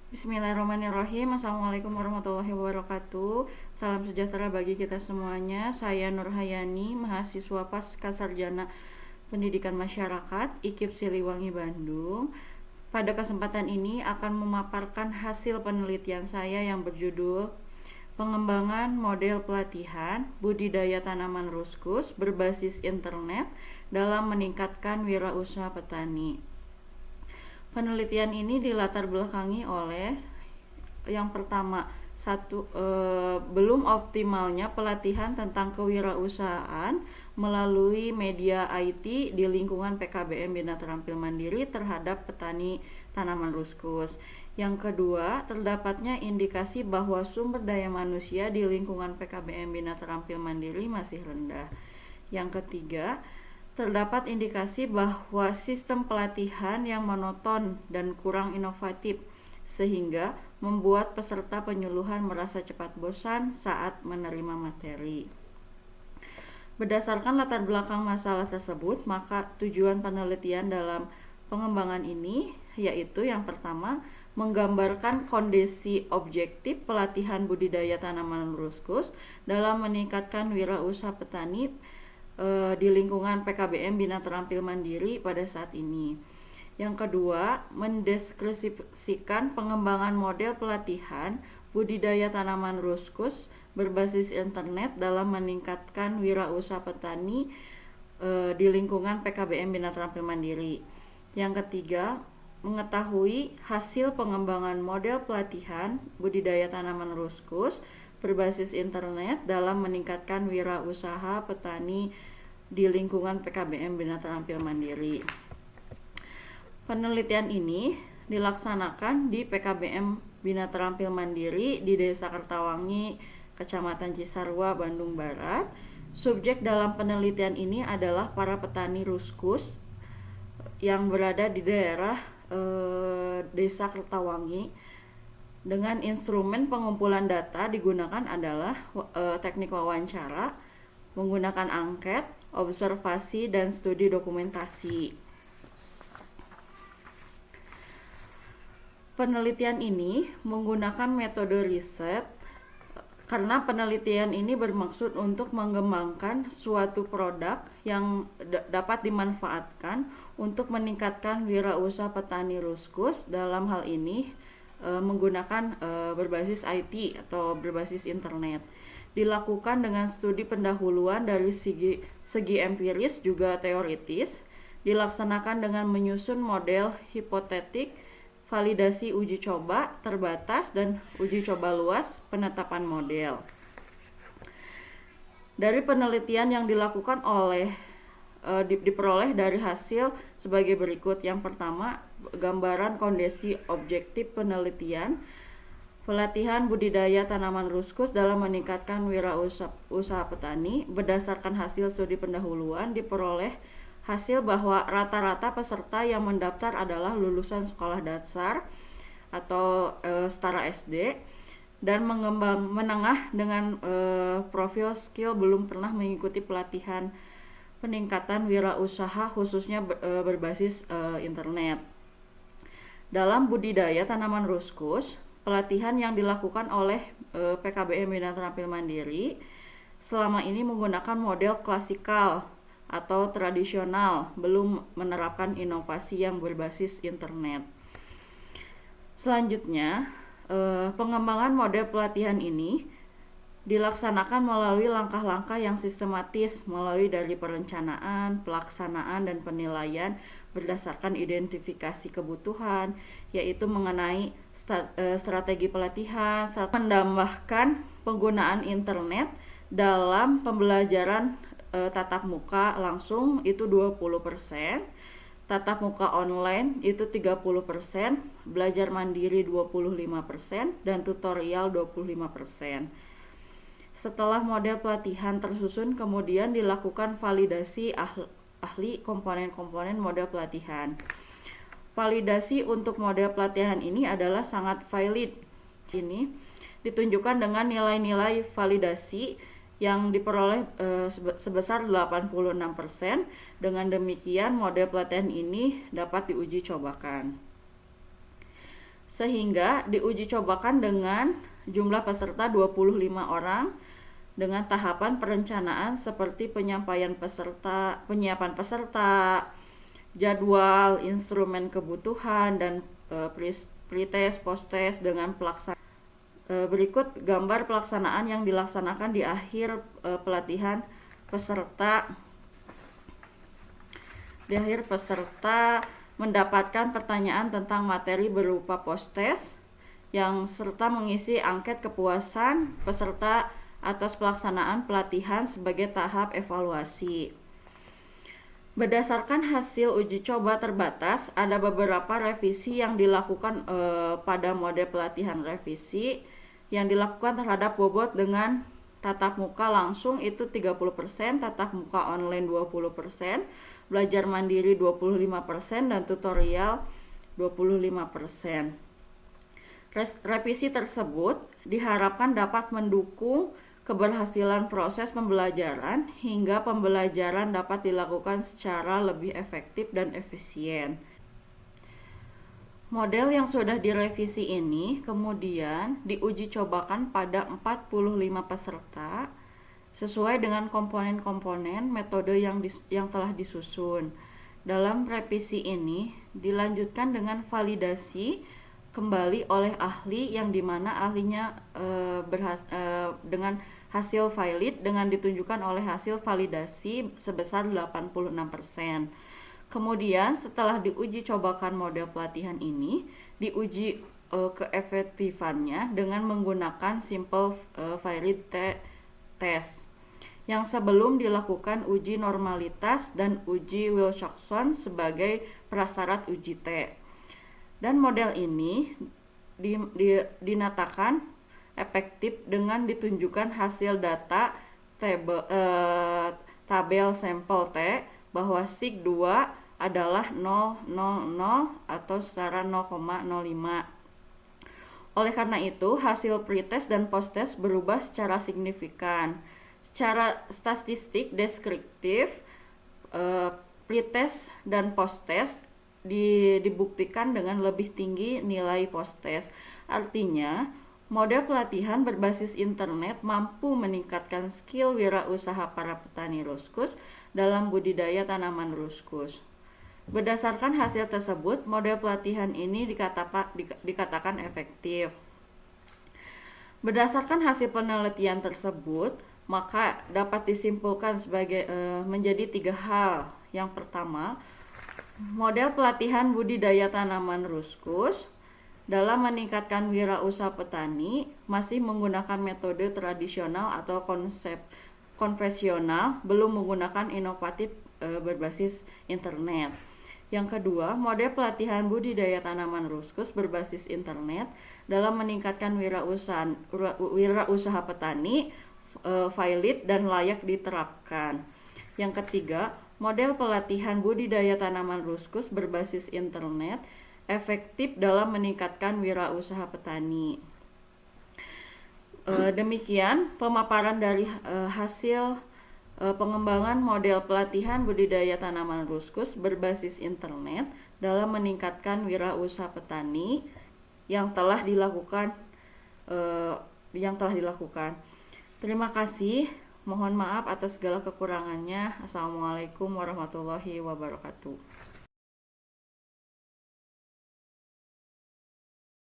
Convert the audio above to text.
Bismillahirrahmanirrahim. Assalamualaikum warahmatullahi wabarakatuh. Salam sejahtera bagi kita semuanya. Saya Nurhayani, mahasiswa Pasca Sarjana Pendidikan Masyarakat IKIP Siliwangi Bandung. Pada kesempatan ini akan memaparkan hasil penelitian saya yang berjudul Pengembangan Model Pelatihan Budidaya Tanaman Ruskus Berbasis Internet dalam Meningkatkan Wirausaha Petani. Penelitian ini dilatar belakangi oleh yang pertama, belum optimalnya pelatihan tentang kewirausahaan melalui media IT di lingkungan PKBM Bina Terampil Mandiri terhadap petani tanaman ruskus. Yang kedua, terdapatnya indikasi bahwa sumber daya manusia di lingkungan PKBM Bina Terampil Mandiri masih rendah. Yang ketiga, terdapat indikasi bahwa sistem pelatihan yang monoton dan kurang inovatif sehingga membuat peserta penyuluhan merasa cepat bosan saat menerima materi. Berdasarkan latar belakang masalah tersebut, maka tujuan penelitian dalam pengembangan ini yaitu yang pertama, menggambarkan kondisi objektif pelatihan budidaya tanaman ruskus dalam meningkatkan wirausaha petani di lingkungan PKBM Bina Terampil Mandiri pada saat ini. Yang kedua, mendeskripsikan pengembangan model pelatihan budidaya tanaman ruskus berbasis internet dalam meningkatkan wirausaha petani di lingkungan PKBM Bina Terampil Mandiri. Yang ketiga, mengetahui hasil pengembangan model pelatihan budidaya tanaman ruskus berbasis internet dalam meningkatkan wirausaha petani di lingkungan PKBM Bina Terampil Mandiri. Penelitian ini dilaksanakan di PKBM Bina Terampil Mandiri di Desa Kertawangi, Kecamatan Cisarua, Bandung Barat. Subjek dalam penelitian ini adalah para petani ruskus yang berada di daerah Desa Kertawangi. Dengan instrumen pengumpulan data digunakan adalah teknik wawancara, menggunakan angket, observasi, dan studi dokumentasi. Penelitian ini menggunakan metode riset karena penelitian ini bermaksud untuk mengembangkan suatu produk yang dapat dimanfaatkan untuk meningkatkan wirausaha petani ruskus, dalam hal ini menggunakan berbasis IT atau berbasis internet. Dilakukan dengan studi pendahuluan dari segi empiris juga teoritis, dilaksanakan dengan menyusun model hipotetik, validasi uji coba terbatas, dan uji coba luas penetapan model. Dari penelitian yang dilakukan diperoleh dari hasil sebagai berikut. Yang pertama, gambaran kondisi objektif penelitian pelatihan budidaya tanaman ruskus dalam meningkatkan wirausaha petani. Berdasarkan hasil studi pendahuluan, diperoleh hasil bahwa rata-rata peserta yang mendaftar adalah lulusan sekolah dasar atau setara SD dan menengah dengan profil skill belum pernah mengikuti pelatihan peningkatan wirausaha khususnya berbasis internet. Dalam budidaya tanaman ruskus, pelatihan yang dilakukan oleh PKBM Bina Terampil Mandiri selama ini menggunakan model klasikal atau tradisional, belum menerapkan inovasi yang berbasis internet. Selanjutnya, pengembangan model pelatihan ini dilaksanakan melalui langkah-langkah yang sistematis, melalui dari perencanaan, pelaksanaan, dan penilaian berdasarkan identifikasi kebutuhan, yaitu mengenai strategi pelatihan, serta menambahkan penggunaan internet dalam pembelajaran tatap muka langsung itu 20%, tatap muka online itu 30%, belajar mandiri 25%, dan tutorial 25%. Setelah model pelatihan tersusun, kemudian dilakukan validasi ahli komponen-komponen model pelatihan. Validasi untuk model pelatihan ini adalah sangat valid. Ini ditunjukkan dengan nilai-nilai validasi yang diperoleh sebesar 86%. Dengan demikian, model pelatihan ini dapat diuji cobakan. sehingga diuji cobakan dengan jumlah peserta 25 orang dengan tahapan perencanaan seperti penyiapan peserta, jadwal, instrumen kebutuhan, dan pretest, posttest dengan pelaksanaan. Berikut gambar pelaksanaan yang dilaksanakan di akhir pelatihan peserta. Di akhir peserta mendapatkan pertanyaan tentang materi berupa posttest yang serta mengisi angket kepuasan peserta atas pelaksanaan pelatihan sebagai tahap evaluasi. Berdasarkan hasil uji coba terbatas, ada beberapa revisi yang dilakukan pada mode pelatihan revisi yang dilakukan terhadap bobot dengan tatap muka langsung itu 30%, tatap muka online 20%, belajar mandiri 25%, dan tutorial 25%. Revisi tersebut diharapkan dapat mendukung keberhasilan proses pembelajaran hingga pembelajaran dapat dilakukan secara lebih efektif dan efisien. Model yang sudah direvisi ini kemudian diuji cobakan pada 45 peserta sesuai dengan komponen-komponen metode yang telah disusun. Dalam revisi ini dilanjutkan dengan validasi kembali oleh ahli yang dimana ahlinya dengan hasil valid dengan ditunjukkan oleh hasil validasi sebesar 86%. Kemudian setelah diuji cobakan model pelatihan ini, diuji keefektifannya dengan menggunakan simple valid test yang sebelum dilakukan uji normalitas dan uji Wilcoxon sebagai prasyarat uji T. Dan model ini dinyatakan efektif dengan ditunjukkan hasil data tabel sampel T bahwa sig 2 adalah 0,00 atau setara 0,05. Oleh karena itu, hasil pretest dan posttest berubah secara signifikan. Secara statistik deskriptif, pretest dan posttest dibuktikan dengan lebih tinggi nilai posttest. Artinya, model pelatihan berbasis internet mampu meningkatkan skill wirausaha para petani ruskus dalam budidaya tanaman ruskus. Berdasarkan hasil tersebut, model pelatihan ini dikatakan efektif. Berdasarkan hasil penelitian tersebut, maka dapat disimpulkan menjadi 3 hal. Yang pertama, model pelatihan budidaya tanaman ruskus dalam meningkatkan wirausaha petani masih menggunakan metode tradisional atau konsep konvensional, belum menggunakan inovatif berbasis internet. Yang kedua, model pelatihan budidaya tanaman ruskus berbasis internet dalam meningkatkan wirausaha petani valid dan layak diterapkan. Yang ketiga, model pelatihan budidaya tanaman ruskus berbasis internet efektif dalam meningkatkan wirausaha petani. Demikian pemaparan dari hasil pengembangan model pelatihan budidaya tanaman ruskus berbasis internet dalam meningkatkan wirausaha petani yang telah dilakukan. Terima kasih. Mohon maaf atas segala kekurangannya. Assalamualaikum warahmatullahi wabarakatuh.